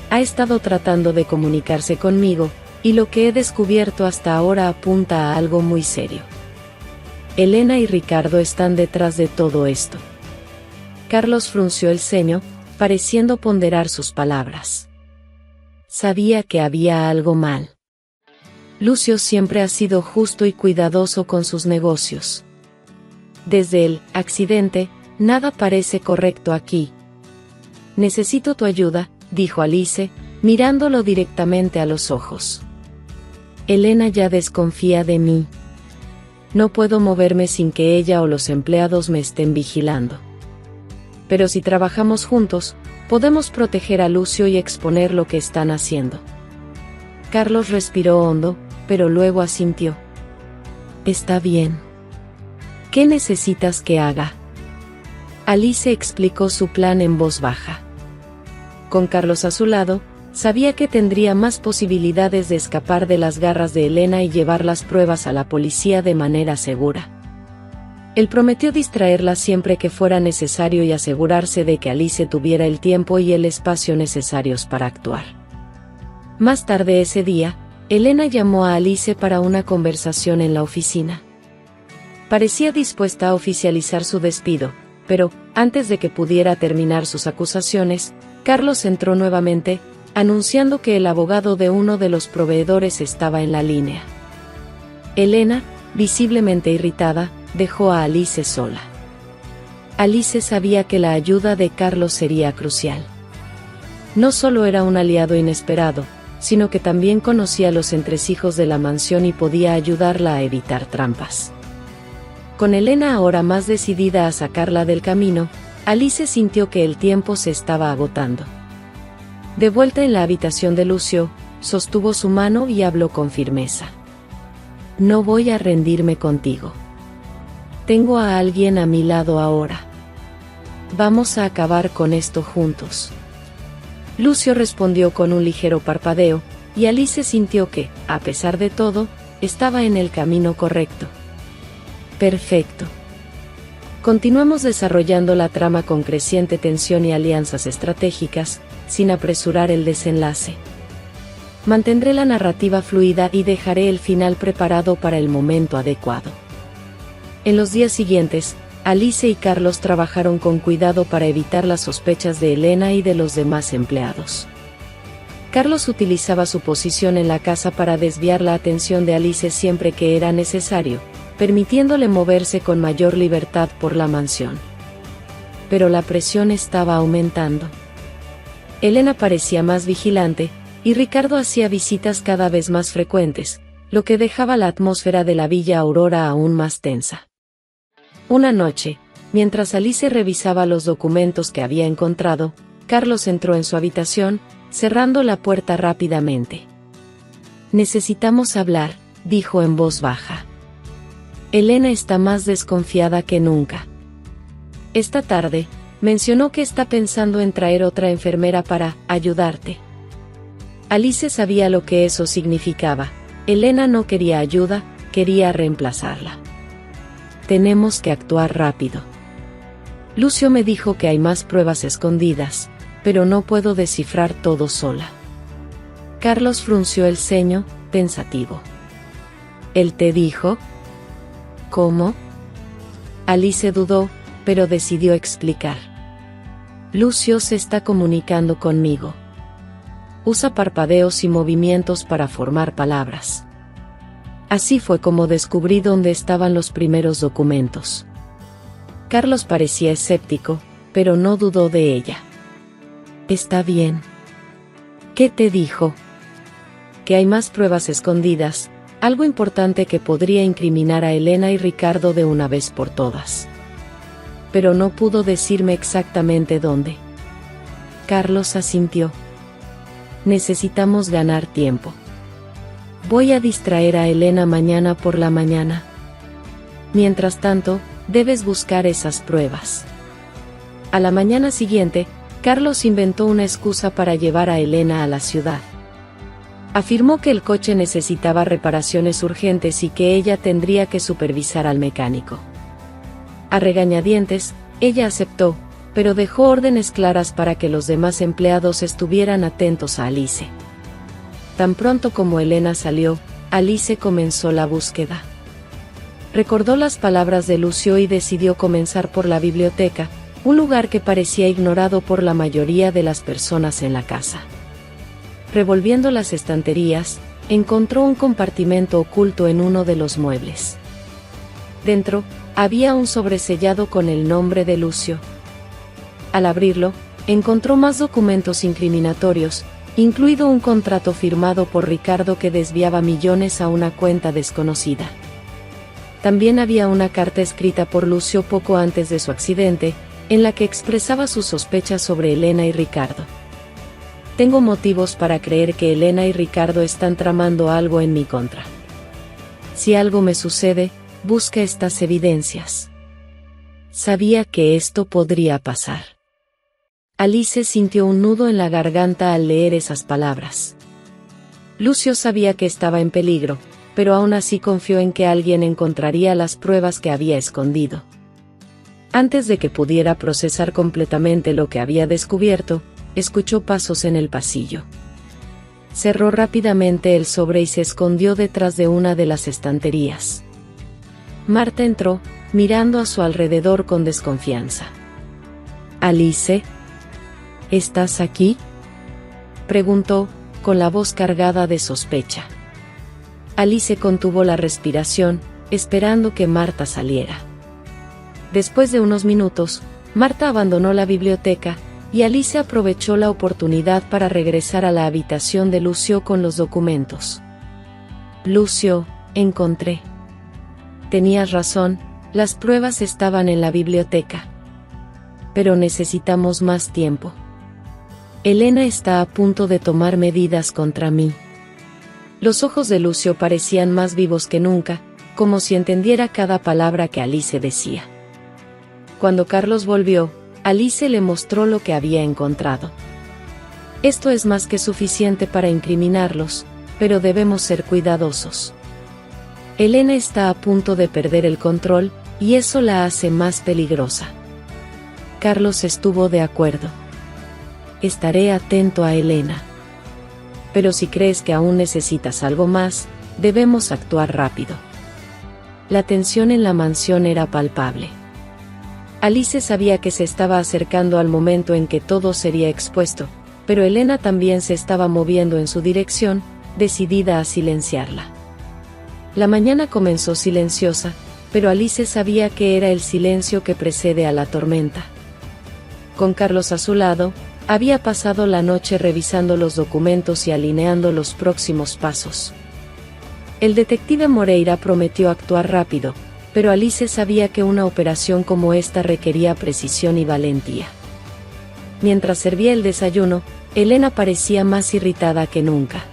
Ha estado tratando de comunicarse conmigo, y lo que he descubierto hasta ahora apunta a algo muy serio. Elena y Ricardo están detrás de todo esto. Carlos frunció el ceño, pareciendo ponderar sus palabras. Sabía que había algo mal. Lucio siempre ha sido justo y cuidadoso con sus negocios. Desde el accidente, nada parece correcto aquí. Necesito tu ayuda, dijo Alice, mirándolo directamente a los ojos. Elena ya desconfía de mí. No puedo moverme sin que ella o los empleados me estén vigilando. Pero si trabajamos juntos, podemos proteger a Lucio y exponer lo que están haciendo. Carlos respiró hondo, pero luego asintió. Está bien. ¿Qué necesitas que haga? Alice explicó su plan en voz baja. Con Carlos a su lado, sabía que tendría más posibilidades de escapar de las garras de Elena y llevar las pruebas a la policía de manera segura. Él prometió distraerla siempre que fuera necesario y asegurarse de que Alice tuviera el tiempo y el espacio necesarios para actuar. Más tarde ese día, Elena llamó a Alice para una conversación en la oficina. Parecía dispuesta a oficializar su despido, pero, antes de que pudiera terminar sus acusaciones, Carlos entró nuevamente, anunciando que el abogado de uno de los proveedores estaba en la línea. Elena, visiblemente irritada, dejó a Alice sola. Alice sabía que la ayuda de Carlos sería crucial. No solo era un aliado inesperado, sino que también conocía los entresijos de la mansión y podía ayudarla a evitar trampas. Con Elena ahora más decidida a sacarla del camino, Alice sintió que el tiempo se estaba agotando. De vuelta en la habitación de Lucio, sostuvo su mano y habló con firmeza. No voy a rendirme contigo. Tengo a alguien a mi lado ahora. Vamos a acabar con esto juntos. Lucio respondió con un ligero parpadeo, y Alice sintió que, a pesar de todo, estaba en el camino correcto. Perfecto. Continuemos desarrollando la trama con creciente tensión y alianzas estratégicas, sin apresurar el desenlace. Mantendré la narrativa fluida y dejaré el final preparado para el momento adecuado. En los días siguientes, Alice y Carlos trabajaron con cuidado para evitar las sospechas de Elena y de los demás empleados. Carlos utilizaba su posición en la casa para desviar la atención de Alice siempre que era necesario, permitiéndole moverse con mayor libertad por la mansión. Pero la presión estaba aumentando. Elena parecía más vigilante, y Ricardo hacía visitas cada vez más frecuentes, lo que dejaba la atmósfera de la Villa Aurora aún más tensa. Una noche, mientras Alice revisaba los documentos que había encontrado, Carlos entró en su habitación, cerrando la puerta rápidamente. Necesitamos hablar, dijo en voz baja. Elena está más desconfiada que nunca. Esta tarde, Mencionó que está pensando en traer otra enfermera para ayudarte. Alice sabía lo que eso significaba. Elena no quería ayuda, quería reemplazarla. Tenemos que actuar rápido. Lucio me dijo que hay más pruebas escondidas, pero no puedo descifrar todo sola. Carlos frunció el ceño, pensativo. ¿Él te dijo? ¿Cómo? Alice dudó, pero decidió explicar. Lucio se está comunicando conmigo. Usa parpadeos y movimientos para formar palabras. Así fue como descubrí dónde estaban los primeros documentos. Carlos parecía escéptico, pero no dudó de ella. Está bien. ¿Qué te dijo? Que hay más pruebas escondidas, algo importante que podría incriminar a Elena y Ricardo de una vez por todas. Pero no pudo decirme exactamente dónde. Carlos asintió. Necesitamos ganar tiempo. Voy a distraer a Elena mañana por la mañana. Mientras tanto, debes buscar esas pruebas. A la mañana siguiente, Carlos inventó una excusa para llevar a Elena a la ciudad. Afirmó que el coche necesitaba reparaciones urgentes y que ella tendría que supervisar al mecánico. A regañadientes, ella aceptó, pero dejó órdenes claras para que los demás empleados estuvieran atentos a Alice. Tan pronto como Elena salió, Alice comenzó la búsqueda. Recordó las palabras de Lucio y decidió comenzar por la biblioteca, un lugar que parecía ignorado por la mayoría de las personas en la casa. Revolviendo las estanterías, encontró un compartimento oculto en uno de los muebles. Dentro, había un sobresellado con el nombre de Lucio. Al abrirlo, encontró más documentos incriminatorios, incluido un contrato firmado por Ricardo que desviaba millones a una cuenta desconocida. También había una carta escrita por Lucio poco antes de su accidente, en la que expresaba sus sospechas sobre Elena y Ricardo. Tengo motivos para creer que Elena y Ricardo están tramando algo en mi contra. Si algo me sucede, busca estas evidencias. Sabía que esto podría pasar. Alice sintió un nudo en la garganta al leer esas palabras. Lucio sabía que estaba en peligro, pero aún así confió en que alguien encontraría las pruebas que había escondido. Antes de que pudiera procesar completamente lo que había descubierto, escuchó pasos en el pasillo. Cerró rápidamente el sobre y se escondió detrás de una de las estanterías. Marta entró, mirando a su alrededor con desconfianza. «Alice, ¿estás aquí?», preguntó, con la voz cargada de sospecha. Alice contuvo la respiración, esperando que Marta saliera. Después de unos minutos, Marta abandonó la biblioteca, y Alice aprovechó la oportunidad para regresar a la habitación de Lucio con los documentos. «Lucio, encontré. Tenías razón, las pruebas estaban en la biblioteca. Pero necesitamos más tiempo. Elena está a punto de tomar medidas contra mí». Los ojos de Lucio parecían más vivos que nunca, como si entendiera cada palabra que Alice decía. Cuando Carlos volvió, Alice le mostró lo que había encontrado. «Esto es más que suficiente para incriminarlos, pero debemos ser cuidadosos. Elena está a punto de perder el control, y eso la hace más peligrosa». Carlos estuvo de acuerdo. «Estaré atento a Elena. Pero si crees que aún necesitas algo más, debemos actuar rápido». La tensión en la mansión era palpable. Alice sabía que se estaba acercando al momento en que todo sería expuesto, pero Elena también se estaba moviendo en su dirección, decidida a silenciarla. La mañana comenzó silenciosa, pero Alice sabía que era el silencio que precede a la tormenta. Con Carlos a su lado, había pasado la noche revisando los documentos y alineando los próximos pasos. El detective Moreira prometió actuar rápido, pero Alice sabía que una operación como esta requería precisión y valentía. Mientras servía el desayuno, Elena parecía más irritada que nunca.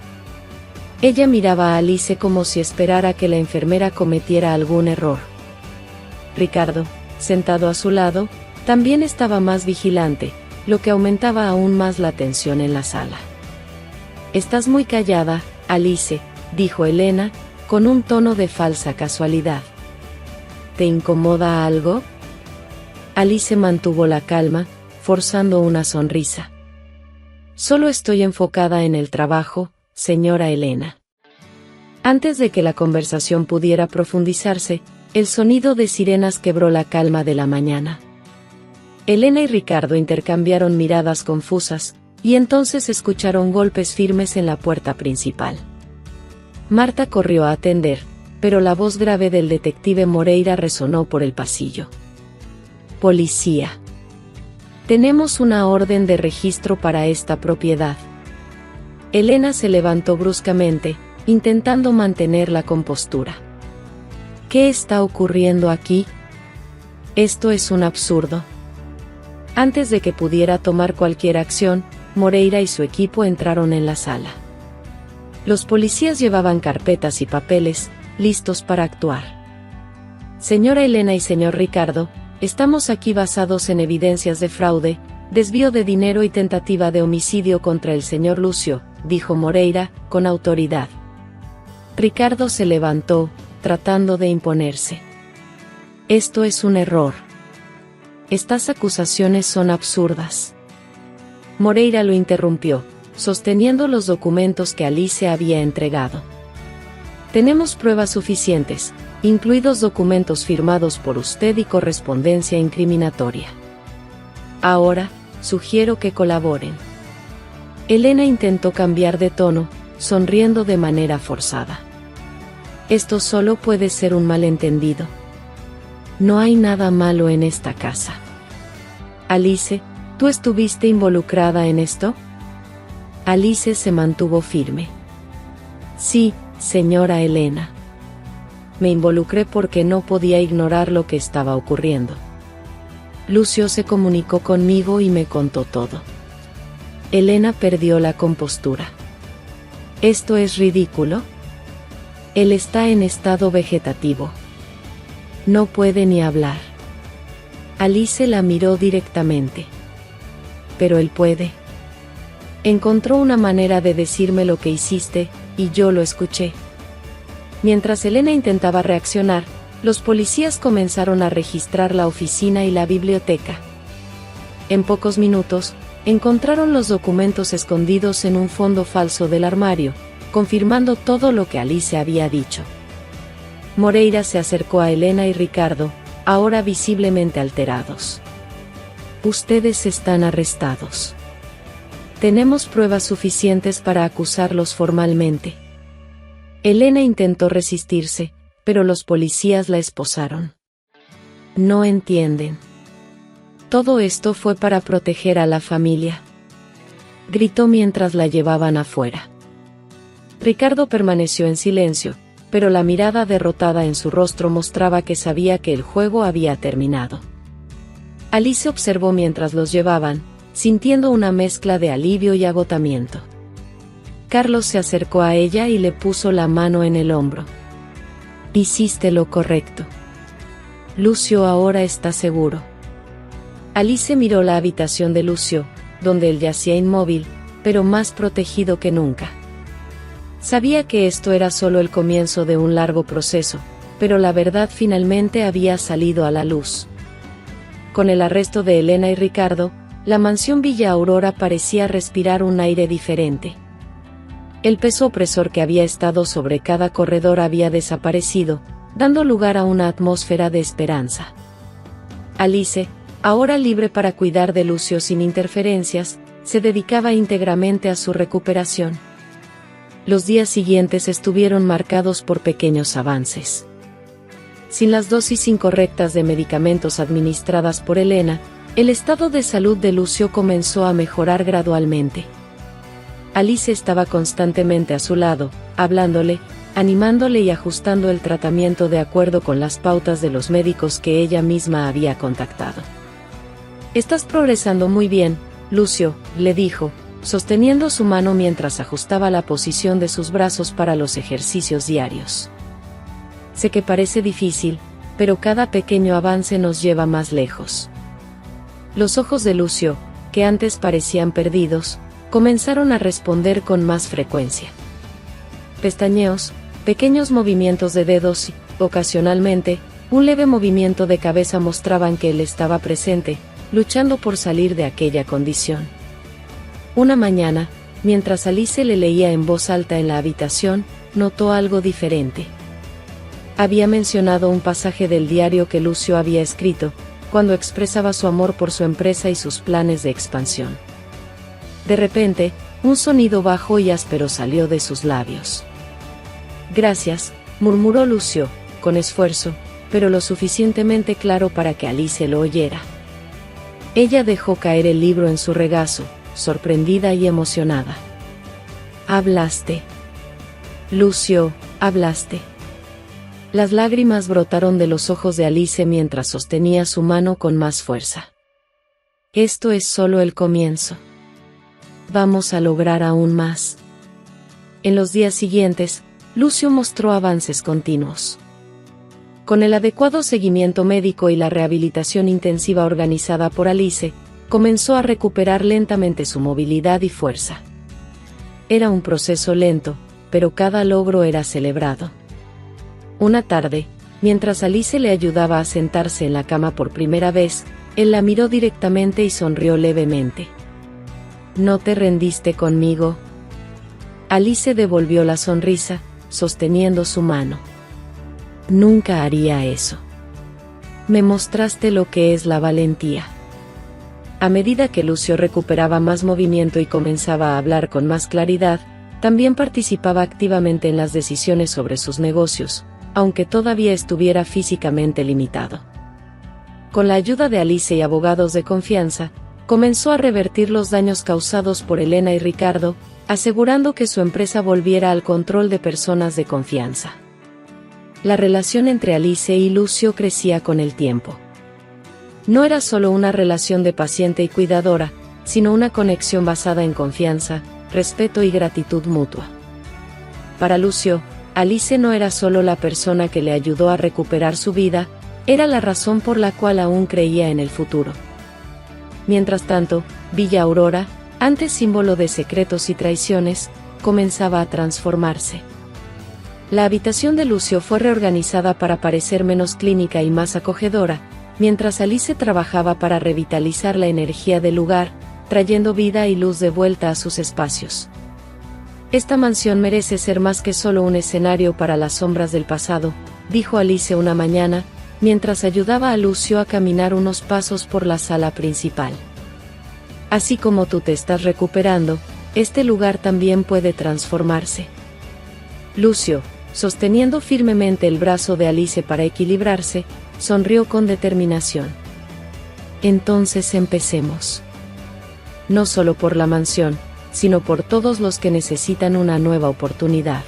Ella miraba a Alice como si esperara que la enfermera cometiera algún error. Ricardo, sentado a su lado, También estaba más vigilante, lo que aumentaba aún más la tensión en la sala. «Estás muy callada, Alice», dijo Elena, con un tono de falsa casualidad. «¿Te incomoda algo?». Alice mantuvo la calma, forzando una sonrisa. «Solo estoy enfocada en el trabajo, señora Elena». Antes de que la conversación pudiera profundizarse, el sonido de sirenas quebró la calma de la mañana. Elena y Ricardo intercambiaron miradas confusas, y entonces escucharon golpes firmes en la puerta principal. Marta corrió a atender, pero la voz grave del detective Moreira resonó por el pasillo. «Policía. Tenemos una orden de registro para esta propiedad». Elena se levantó bruscamente, intentando mantener la compostura. «¿Qué está ocurriendo aquí? Esto es un absurdo». Antes de que pudiera tomar cualquier acción, Moreira y su equipo entraron en la sala. Los policías llevaban carpetas y papeles, listos para actuar. «Señora Elena y señor Ricardo, estamos aquí basados en evidencias de fraude, desvío de dinero y tentativa de homicidio contra el señor Lucio», dijo Moreira, con autoridad. Ricardo se levantó, tratando de imponerse. «Esto es un error. Estas acusaciones son absurdas». Moreira lo interrumpió, sosteniendo los documentos que Alice había entregado. «Tenemos pruebas suficientes, incluidos documentos firmados por usted y correspondencia incriminatoria. Ahora, sugiero que colaboren». Elena intentó cambiar de tono, sonriendo de manera forzada. «Esto solo puede ser un malentendido. No hay nada malo en esta casa». «Alice, ¿tú estuviste involucrada en esto?». Alice se mantuvo firme. «Sí, señora Elena. Me involucré porque no podía ignorar lo que estaba ocurriendo. Lucio se comunicó conmigo y me contó todo». Elena perdió la compostura. «¿Esto es ridículo? Él está en estado vegetativo. No puede ni hablar». Alice la miró directamente. «Pero él puede. Encontró una manera de decirme lo que hiciste, y yo lo escuché». Mientras Elena intentaba reaccionar, los policías comenzaron a registrar la oficina y la biblioteca. En pocos minutos, encontraron los documentos escondidos en un fondo falso del armario, confirmando todo lo que Alice había dicho. Moreira se acercó a Elena y Ricardo, ahora visiblemente alterados. «Ustedes están arrestados. Tenemos pruebas suficientes para acusarlos formalmente». Elena intentó resistirse, pero los policías la esposaron. «No entienden. Todo esto fue para proteger a la familia», gritó mientras la llevaban afuera. Ricardo permaneció en silencio, pero la mirada derrotada en su rostro mostraba que sabía que el juego había terminado. Alice observó mientras los llevaban, sintiendo una mezcla de alivio y agotamiento. Carlos se acercó a ella y le puso la mano en el hombro. «Hiciste lo correcto. Lucio ahora está seguro». Alice miró la habitación de Lucio, donde él yacía inmóvil, pero más protegido que nunca. Sabía que esto era solo el comienzo de un largo proceso, pero la verdad finalmente había salido a la luz. Con el arresto de Elena y Ricardo, la mansión Villa Aurora parecía respirar un aire diferente. El peso opresor que había estado sobre cada corredor había desaparecido, dando lugar a una atmósfera de esperanza. Alice, ahora libre para cuidar de Lucio sin interferencias, se dedicaba íntegramente a su recuperación. Los días siguientes estuvieron marcados por pequeños avances. Sin las dosis incorrectas de medicamentos administradas por Elena, el estado de salud de Lucio comenzó a mejorar gradualmente. Alice estaba constantemente a su lado, hablándole, animándole y ajustando el tratamiento de acuerdo con las pautas de los médicos que ella misma había contactado. «Estás progresando muy bien, Lucio», le dijo, sosteniendo su mano mientras ajustaba la posición de sus brazos para los ejercicios diarios. «Sé que parece difícil, pero cada pequeño avance nos lleva más lejos. Los ojos de Lucio, que antes parecían perdidos, comenzaron a responder con más frecuencia. Pestañeos, pequeños movimientos de dedos y, ocasionalmente, un leve movimiento de cabeza mostraban que él estaba presente, luchando por salir de aquella condición. Una mañana, mientras Alice le leía en voz alta en la habitación, notó algo diferente. Había mencionado un pasaje del diario que Lucio había escrito, cuando expresaba su amor por su empresa y sus planes de expansión. De repente, un sonido bajo y áspero salió de sus labios. «Gracias», murmuró Lucio, con esfuerzo, pero lo suficientemente claro para que Alice lo oyera. Ella dejó caer el libro en su regazo, sorprendida y emocionada. «Hablaste. Lucio, hablaste». Las lágrimas brotaron de los ojos de Alice mientras sostenía su mano con más fuerza. «Esto es solo el comienzo. Vamos a lograr aún más». En los días siguientes, Lucio mostró avances continuos. Con el adecuado seguimiento médico y la rehabilitación intensiva organizada por Alice, comenzó a recuperar lentamente su movilidad y fuerza. Era un proceso lento, pero cada logro era celebrado. Una tarde, mientras Alice le ayudaba a sentarse en la cama por primera vez, él la miró directamente y sonrió levemente. «¿No te rendiste conmigo?». Alice devolvió la sonrisa, sosteniendo su mano. «Nunca haría eso. Me mostraste lo que es la valentía». A medida que Lucio recuperaba más movimiento y comenzaba a hablar con más claridad, también participaba activamente en las decisiones sobre sus negocios, aunque todavía estuviera físicamente limitado. Con la ayuda de Alice y abogados de confianza, comenzó a revertir los daños causados por Elena y Ricardo, asegurando que su empresa volviera al control de personas de confianza. La relación entre Alice y Lucio crecía con el tiempo. No era solo una relación de paciente y cuidadora, sino una conexión basada en confianza, respeto y gratitud mutua. Para Lucio, Alice no era solo la persona que le ayudó a recuperar su vida, era la razón por la cual aún creía en el futuro. Mientras tanto, Villa Aurora, antes símbolo de secretos y traiciones, comenzaba a transformarse. La habitación de Lucio fue reorganizada para parecer menos clínica y más acogedora, mientras Alice trabajaba para revitalizar la energía del lugar, trayendo vida y luz de vuelta a sus espacios. «Esta mansión merece ser más que solo un escenario para las sombras del pasado», dijo Alice una mañana, mientras ayudaba a Lucio a caminar unos pasos por la sala principal. «Así como tú te estás recuperando, este lugar también puede transformarse». Lucio, sosteniendo firmemente el brazo de Alice para equilibrarse, sonrió con determinación. «Entonces empecemos. No solo por la mansión, sino por todos los que necesitan una nueva oportunidad».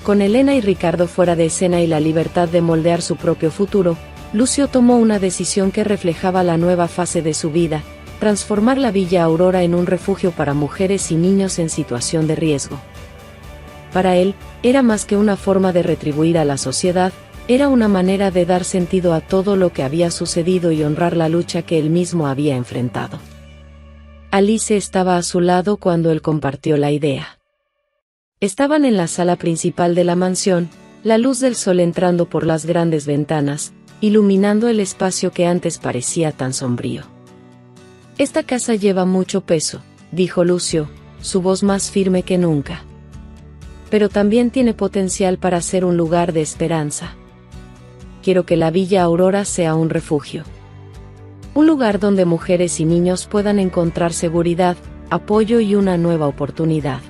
Con Elena y Ricardo fuera de escena y la libertad de moldear su propio futuro, Lucio tomó una decisión que reflejaba la nueva fase de su vida: transformar la Villa Aurora en un refugio para mujeres y niños en situación de riesgo. Para él, era más que una forma de retribuir a la sociedad, era una manera de dar sentido a todo lo que había sucedido y honrar la lucha que él mismo había enfrentado. Alice estaba a su lado cuando él compartió la idea. Estaban en la sala principal de la mansión, la luz del sol entrando por las grandes ventanas, iluminando el espacio que antes parecía tan sombrío. «Esta casa lleva mucho peso», dijo Lucio, su voz más firme que nunca. «Pero también tiene potencial para ser un lugar de esperanza. Quiero que la Villa Aurora sea un refugio. Un lugar donde mujeres y niños puedan encontrar seguridad, apoyo y una nueva oportunidad».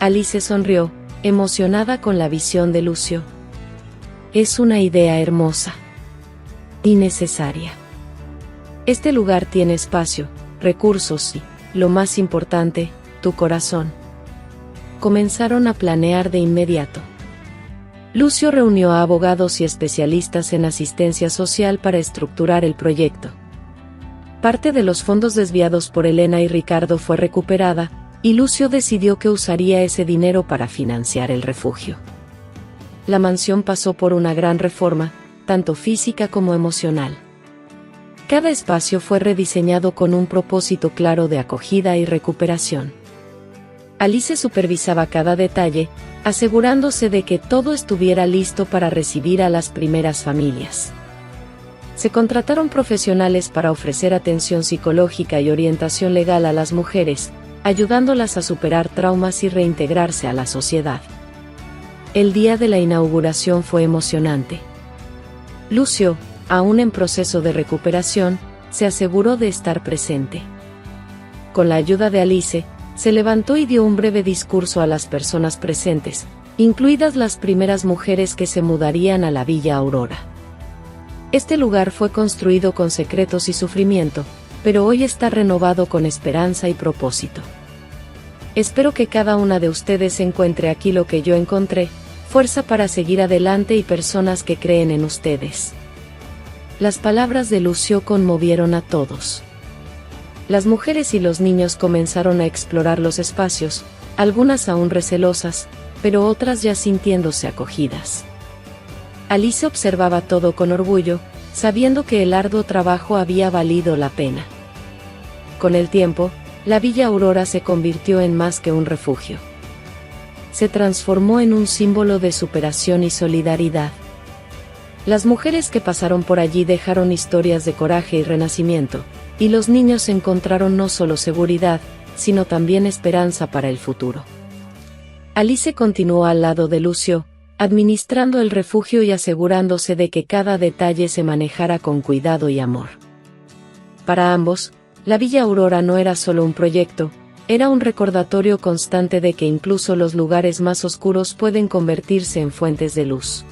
Alice sonrió, emocionada con la visión de Lucio. «Es una idea hermosa. Y necesaria. Este lugar tiene espacio, recursos y, lo más importante, tu corazón». Comenzaron a planear de inmediato. Lucio reunió a abogados y especialistas en asistencia social para estructurar el proyecto. Parte de los fondos desviados por Elena y Ricardo fue recuperada, y Lucio decidió que usaría ese dinero para financiar el refugio. La mansión pasó por una gran reforma, tanto física como emocional. Cada espacio fue rediseñado con un propósito claro de acogida y recuperación. Alice supervisaba cada detalle, asegurándose de que todo estuviera listo para recibir a las primeras familias. Se contrataron profesionales para ofrecer atención psicológica y orientación legal a las mujeres, ayudándolas a superar traumas y reintegrarse a la sociedad. El día de la inauguración fue emocionante. Lucio, aún en proceso de recuperación, se aseguró de estar presente. Con la ayuda de Alice, se levantó y dio un breve discurso a las personas presentes, incluidas las primeras mujeres que se mudarían a la Villa Aurora. Este lugar fue construido con secretos y sufrimiento, pero hoy está renovado con esperanza y propósito. Espero que cada una de ustedes encuentre aquí lo que yo encontré, fuerza para seguir adelante y personas que creen en ustedes. Las palabras de Lucio conmovieron a todos. Las mujeres y los niños comenzaron a explorar los espacios, algunas aún recelosas, pero otras ya sintiéndose acogidas. Alice observaba todo con orgullo, sabiendo que el arduo trabajo había valido la pena. Con el tiempo, la Villa Aurora se convirtió en más que un refugio. Se transformó en un símbolo de superación y solidaridad. Las mujeres que pasaron por allí dejaron historias de coraje y renacimiento, y los niños encontraron no solo seguridad, sino también esperanza para el futuro. Alice continuó al lado de Lucio, administrando el refugio y asegurándose de que cada detalle se manejara con cuidado y amor. Para ambos, la Villa Aurora no era solo un proyecto, era un recordatorio constante de que incluso los lugares más oscuros pueden convertirse en fuentes de luz.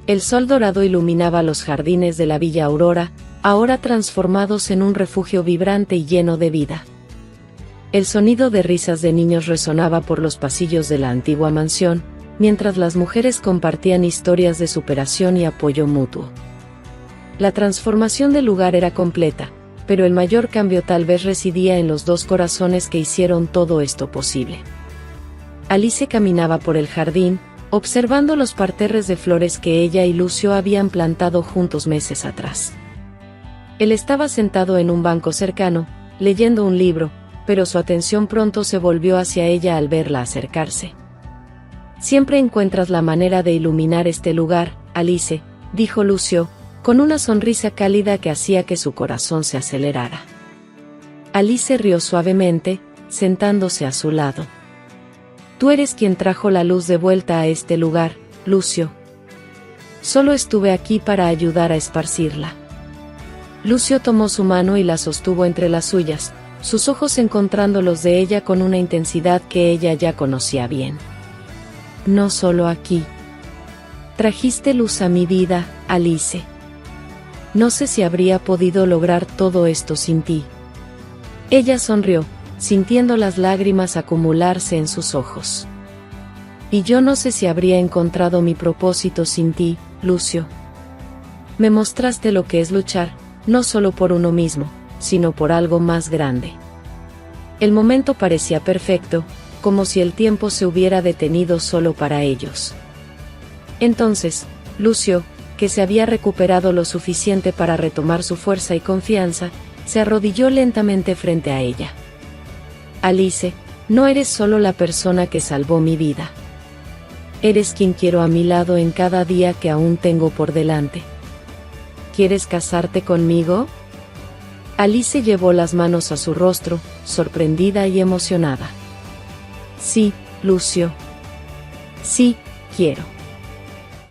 El sol dorado iluminaba los jardines de la Villa Aurora, ahora transformados en un refugio vibrante y lleno de vida. El sonido de risas de niños resonaba por los pasillos de la antigua mansión, mientras las mujeres compartían historias de superación y apoyo mutuo. La transformación del lugar era completa, pero el mayor cambio tal vez residía en los dos corazones que hicieron todo esto posible. Alice caminaba por el jardín, observando los parterres de flores que ella y Lucio habían plantado juntos meses atrás. Él estaba sentado en un banco cercano, leyendo un libro, pero su atención pronto se volvió hacia ella al verla acercarse. «Siempre encuentras la manera de iluminar este lugar, Alice», dijo Lucio, con una sonrisa cálida que hacía que su corazón se acelerara. Alice rió suavemente, sentándose a su lado. «Tú eres quien trajo la luz de vuelta a este lugar, Lucio. Solo estuve aquí para ayudar a esparcirla». Lucio tomó su mano y la sostuvo entre las suyas, sus ojos encontrando los de ella con una intensidad que ella ya conocía bien. «No solo aquí. Trajiste luz a mi vida, Alice. No sé si habría podido lograr todo esto sin ti». Ella sonrió, sintiendo las lágrimas acumularse en sus ojos. «Y yo no sé si habría encontrado mi propósito sin ti, Lucio. Me mostraste lo que es luchar, no solo por uno mismo, sino por algo más grande». El momento parecía perfecto, como si el tiempo se hubiera detenido solo para ellos. Entonces, Lucio, que se había recuperado lo suficiente para retomar su fuerza y confianza, se arrodilló lentamente frente a ella. «Alice, no eres solo la persona que salvó mi vida. Eres quien quiero a mi lado en cada día que aún tengo por delante. ¿Quieres casarte conmigo?». Alice llevó las manos a su rostro, sorprendida y emocionada. «Sí, Lucio. Sí, quiero».